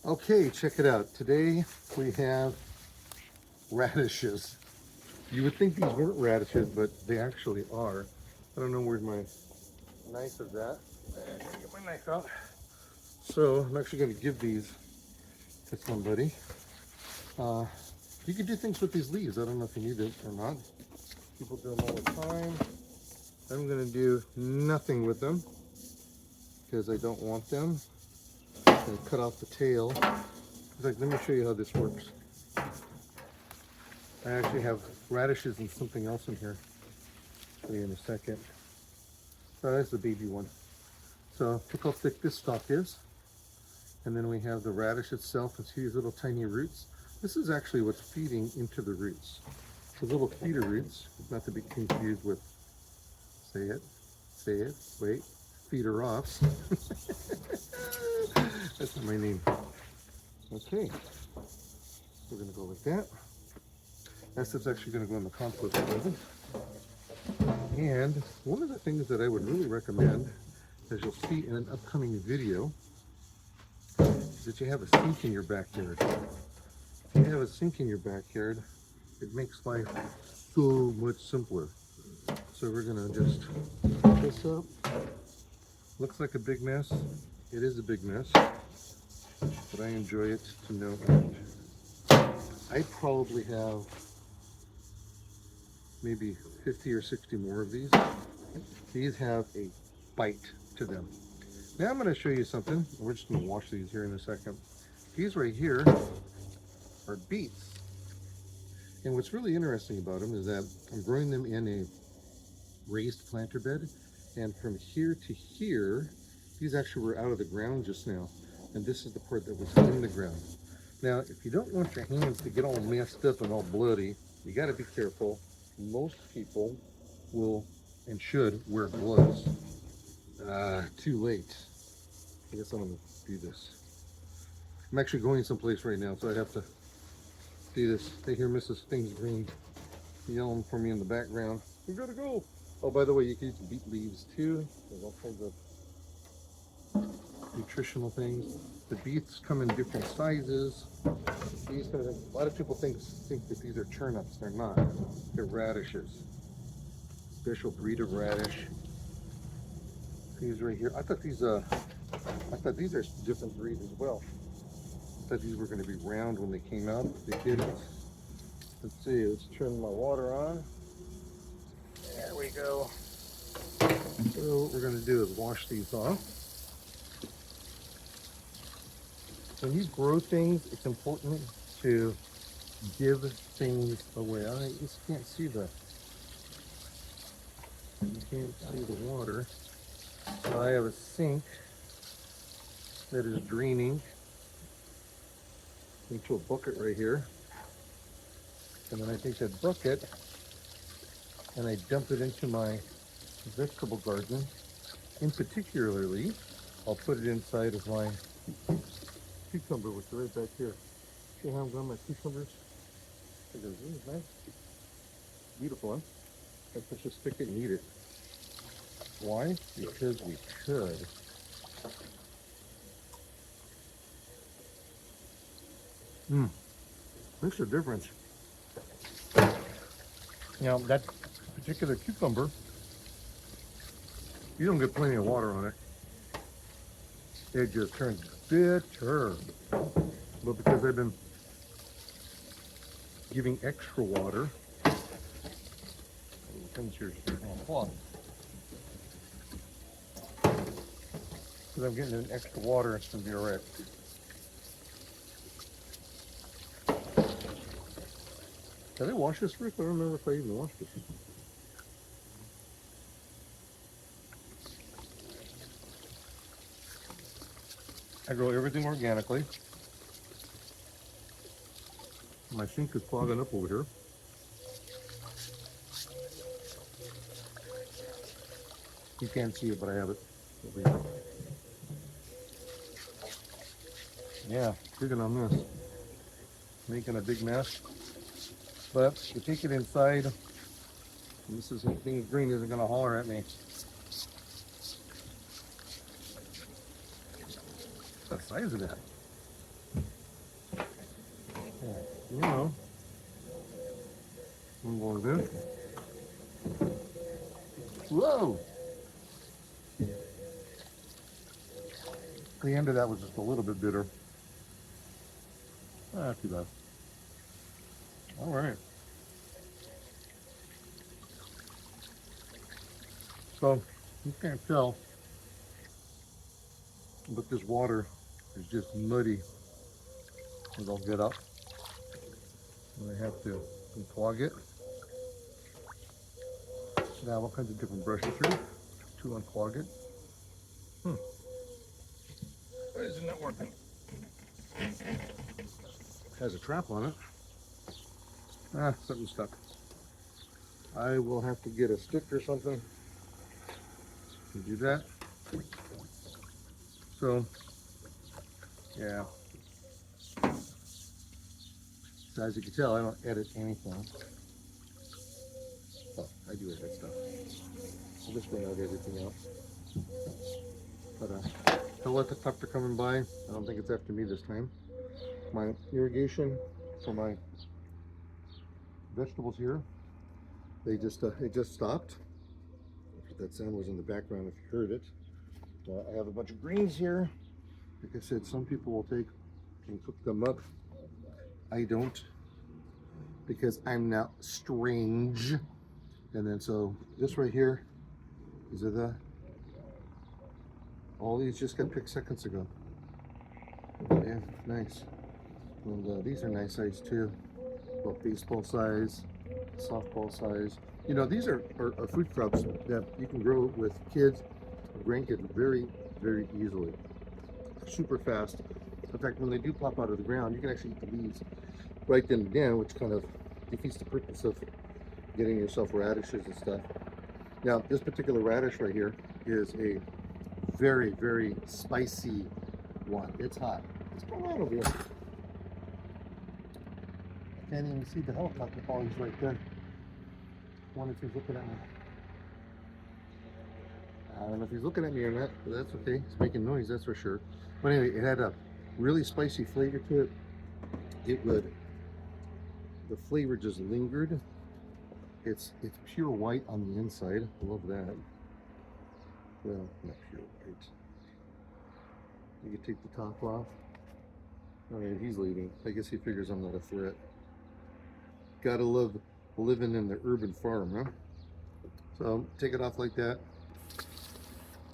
Okay, check it out. Today we have radishes. You would think these weren't radishes, but they actually are. I don't know where my knife is at. I gotta get my knife out. So I'm actually going to give these to somebody. Uh, you can do things with these leaves. I don't know if you need it or not. People do them all the time. I'm going to do nothing with them because I don't want them. I'm going to cut off the tail. In fact, let me show you how this works. I actually have radishes and something else in here. I'll show you in a second. Oh, that's the baby one. So look how thick this stalk is. And then we have the radish itself. And see these little tiny roots? This is actually what's feeding into the roots. The little feeder roots, not to be confused with, say it, wait, feeder offs. That's not my name. Okay, we're gonna go like that. That stuff's actually gonna go in the compost bin. And one of the things that I would really recommend, as you'll see in an upcoming video, is that you have a sink in your backyard. If you have a sink in your backyard, it makes life so much simpler. So we're gonna just put this up. Looks like a big mess. It is a big mess, but I enjoy it to no end. I probably have maybe 50 or 60 more of these. These have a bite to them. Now I'm going to show you something. We're just going to wash these here in a second. These right here are beets. And what's really interesting about them is that I'm growing them in a raised planter bed. And from here to here, these actually were out of the ground just now. And this is the part that was in the ground. Now, if you don't want your hands to get all messed up and all bloody, you got to be careful. Most people will and should wear gloves. Too late. I guess I'm going to do this. I'm actually going someplace right now, so I have to do this. They hear Mrs. Things Green yelling for me in the background. We gotta go. Oh, by the way, you can use beet leaves too. There's all kinds of nutritional things. The beets come in different sizes. These are, a lot of people think that these are turnips. They're not. They're radishes. Special breed of radish. These right here. I thought these are different breeds as well. I thought these were going to be round when they came out. They didn't. Let's see. Let's turn my water on. There we go. So what we're going to do is wash these off. When you grow things, it's important to give things away. I just can't see you can't see the water. So I have a sink that is draining into a bucket right here. And then I take that bucket and I dump it into my vegetable garden. In particularly, I'll put it inside of my cucumber, which is right back here. See how I'm growing my cucumbers? Look at this, nice. Beautiful, huh? Let's just stick it and eat it. Why? Because we could. Makes a difference. Now, that particular cucumber, you don't get plenty of water on it. It just turns bitter. But because I've been giving extra water, comes here cloth. Because I'm getting an extra water, it's going to be all right. Did I wash this first? I don't remember if I even washed it. I grow everything organically. My sink is clogging up over here. You can't see it, but I have it over here. Yeah, digging on this. Making a big mess. But you take it inside, and Mrs. Things Green isn't going to holler at me. The size of that. The end of that was just a little bit bitter. Not too bad. All right. So you can't tell, but this water is just muddy. It'll get up. And I have to unclog it. I have all kinds of different brushes here to unclog it. Why isn't that working? Has a trap on it. Ah, something stuck. I will have to get a stick or something to do that. So, yeah. So as you can tell, I don't edit anything. Well, I do edit stuff. I'll just bring out everything out. But I'll let the tractor coming by. I don't think it's after me this time. My irrigation for my vegetables here, it just stopped. That sound was in the background if you heard it. I have a bunch of greens here. Like I said, some people will take and cook them up. I don't, because I'm now strange. And then so this right here, these are the, all these just got picked seconds ago. Yeah, nice. And these are nice size too. Well, baseball size, softball size. You know, these are fruit crops that you can grow with kids, grandkids very, very easily. Super fast. In fact, when they do pop out of the ground, you can actually eat the leaves right then and there, which kind of defeats the purpose of getting yourself radishes and stuff. Now, this particular radish right here is a very, very spicy one. It's hot. What's going on over here? I can't even see the helicopter polys right there. I wonder if he's looking at me. I don't know if he's looking at me or not, but that's okay. It's making noise, that's for sure. But anyway, it had a really spicy flavor to it. The flavor just lingered. It's pure white on the inside. I love that. Well, not pure white. You can take the top off. All right, he's leaving. I guess he figures I'm not a threat. Gotta love living in the urban farm, huh? So take it off like that.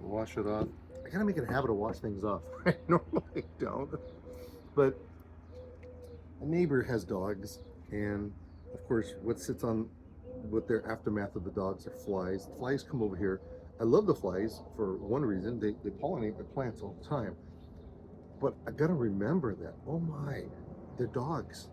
Wash it off. I gotta make it a habit to wash things off. I normally don't. But a neighbor has dogs, and of course, what their aftermath of the dogs are flies. The flies come over here. I love the flies for one reason. They pollinate the plants all the time. But I gotta remember that, oh my, they're dogs.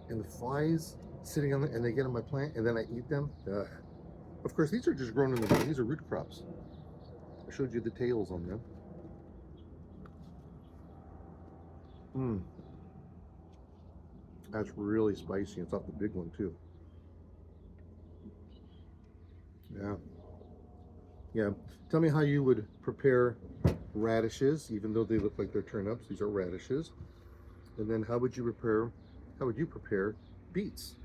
And the flies sitting on and they get on my plant and then I eat them. Ugh. Of course, these are just grown in the ground. These are root crops. I showed you the tails on them. That's really spicy. It's off the big one too. Yeah. Yeah. Tell me how you would prepare radishes, even though they look like they're turnips. These are radishes. And then how would you prepare beets?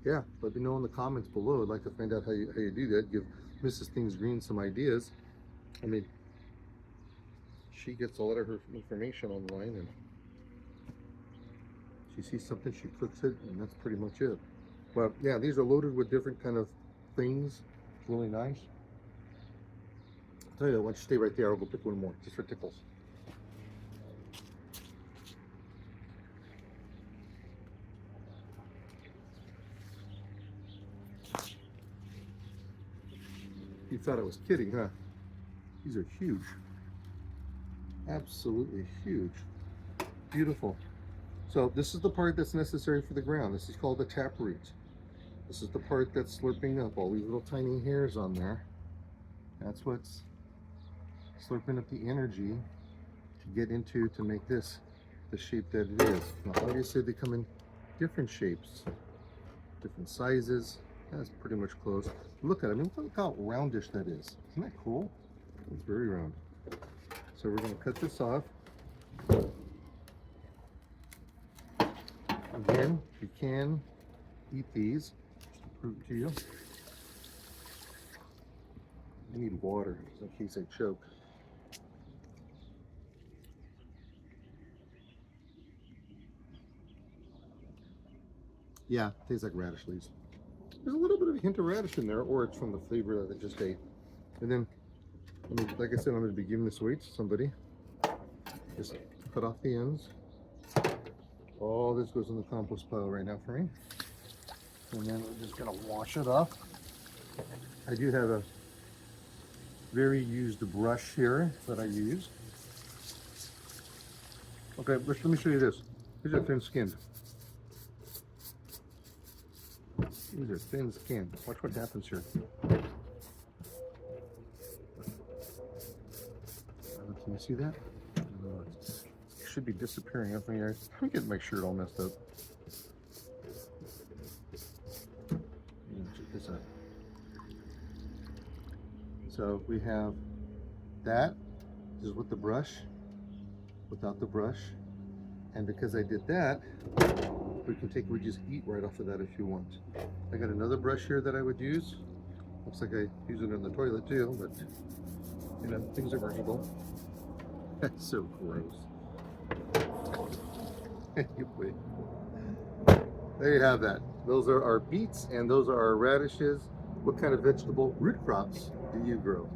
Yeah, let me know in the comments below. I'd like to find out how you do that. Give Mrs. Things Green some ideas. I mean, she gets a lot of her information online, and she sees something, she cooks it, and that's pretty much it. But yeah, these are loaded with different kind of things. It's really nice. I'll tell you, why don't you stay right there? I'll go pick one more, just for tickles. You thought I was kidding, huh? These are huge. Absolutely huge. Beautiful. So this is the part that's necessary for the ground. This is called the taproot. This is the part that's slurping up all these little tiny hairs on there. That's what's slurping up the energy to get into to make this the shape that it is. Now obviously they come in different shapes, different sizes. That's pretty much close. Look at it. I mean, look how roundish that is. Isn't that cool? It's very round. So we're going to cut this off. Again, you can eat these, just to prove it to you. I need water, just in case I choke. Yeah, tastes like radish leaves. There's a little bit of a hint of radish in there, or it's from the flavor that I just ate. And then, like I said, I'm going to be giving this away to somebody. Just cut off the ends. All this goes in the compost pile right now for me. And then we're just going to wash it off. I do have a very used brush here that I use. Okay, let me show you this. These are thin skinned. These are thin skinned. Watch what happens here. Can you see that? It should be disappearing up in here. I'm getting my shirt all messed up. Check this out. So we have that. This is with the brush, without the brush. And because I did that, we just eat right off of that if you want. I got another brush here that I would use. Looks like I use it in the toilet too, but you know, things are versatile. That's so gross. There you have that. Those are our beets and those are our radishes. What kind of vegetable root crops do you grow?